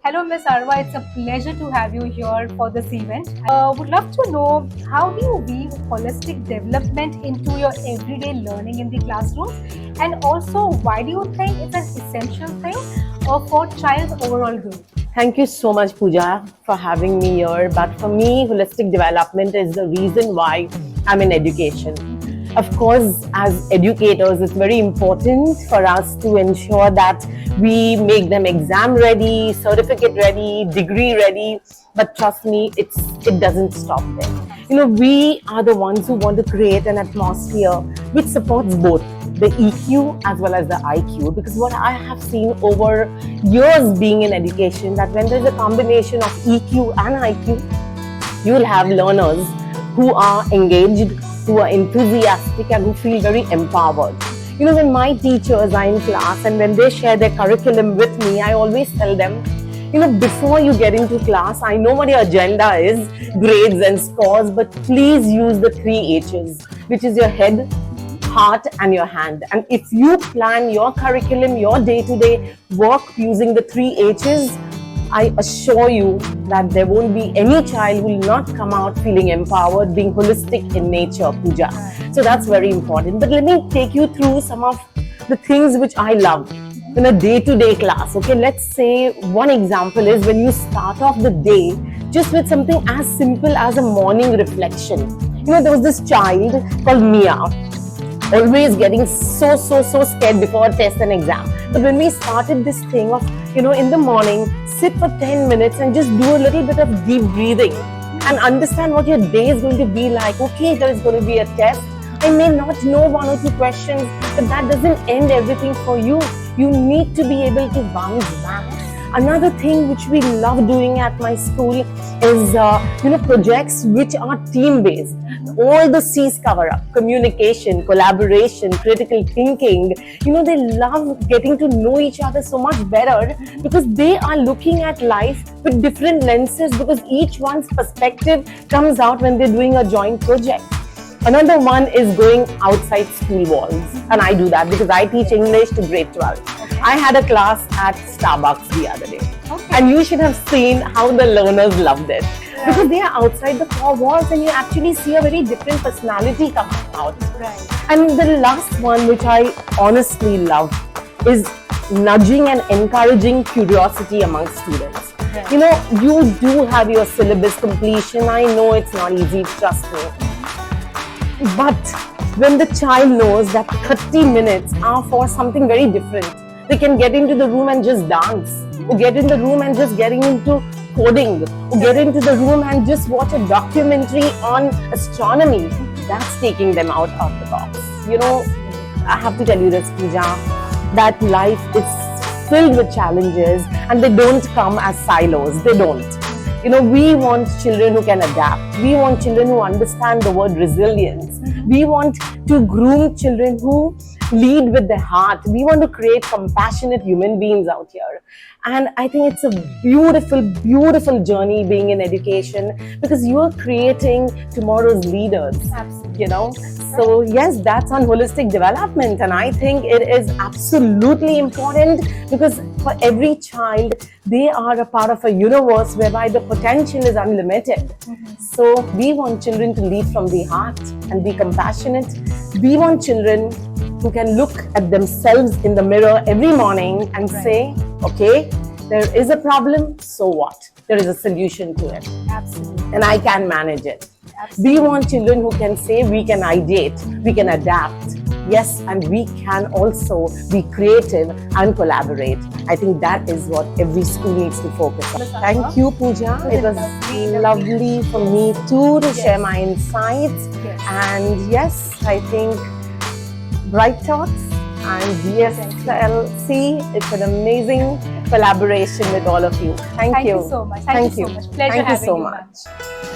Hello, Miss Arwa. It's a pleasure to have you here for this event. Would love to know how do you weave holistic development into your everyday learning in the classroom, and also why do you think it's an essential thing for child's overall growth? Thank you so much, Pooja, for having me here. But for me, holistic development is the reason why I'm in education. Of course, as educators, it's very important for us to ensure that we make them exam ready, certificate ready, degree ready. But trust me, it doesn't stop there. We are the ones who want to create an atmosphere which supports both the EQ as well as the IQ. Because what I have seen over years being in education, that when there's a combination of EQ and IQ, you will have learners who are engaged, who are enthusiastic, and who feel very empowered. When my teachers are in class and when they share their curriculum with me, I always tell them, before you get into class, I know what your agenda is, grades and scores, but please use the 3 H's, which is your head, heart, and your hand. And if you plan your curriculum, your day-to-day work using the 3 H's, I assure you that there won't be any child who will not come out feeling empowered, being holistic in nature, Pooja. So that's very important. But let me take you through some of the things which I love in a day-to-day class. Okay, let's say one example is when you start off the day just with something as simple as a morning reflection. There was this child called Mia, always getting so scared before a test and exam. But when we started this thing of, in the morning, sit for 10 minutes and just do a little bit of deep breathing and understand what your day is going to be like. Okay, there is going to be a test. I may not know 1 or 2 questions, but that doesn't end everything for you. You need to be able to bounce back. Another thing which we love doing at my school is, projects which are team-based. All the C's cover up: communication, collaboration, critical thinking. They love getting to know each other so much better because they are looking at life with different lenses, because each one's perspective comes out when they're doing a joint project. Another one is going outside school walls, and I do that because I teach English to grade 12. I had a class at Starbucks the other day, and you should have seen how the learners loved it, because they are outside the 4 walls and you actually see a very different personality come out. And the last one, which I honestly love, is nudging and encouraging curiosity among students. You do have your syllabus completion. I know it's not easy, trust me. But when the child knows that 30 minutes are for something very different, they can get into the room and just dance, or get in the room and just getting into coding, or get into the room and just watch a documentary on astronomy. That's taking them out of the box. I have to tell you this, Pooja, that life is filled with challenges and they don't come as silos. They don't. We want children who can adapt. We want children who understand the word resilience. We want to groom children who lead with their heart. We want to create compassionate human beings out here. And I think it's a beautiful journey being in education, because you are creating tomorrow's leaders. Absolutely. So yes, that's on holistic development, and I think it is absolutely important, because for every child, they are a part of a universe whereby the potential is unlimited. So we want children to lead from the heart and be compassionate. We want children who can look at themselves in the mirror every morning and say, okay, there is a problem, so what? There is a solution to it. Absolutely. And I can manage it. Absolutely. We want children who can say we can ideate, we can adapt. Yes, and we can also be creative and collaborate. I think that is what every school needs to focus on. Thank you, Pooja. It was lovely for me too to share my insights. And yes, I think Bright Thoughts and DSLC, it's an amazing collaboration with all of you. Thank you so much. Thank you you so much. Pleasure Thank you having so you, much.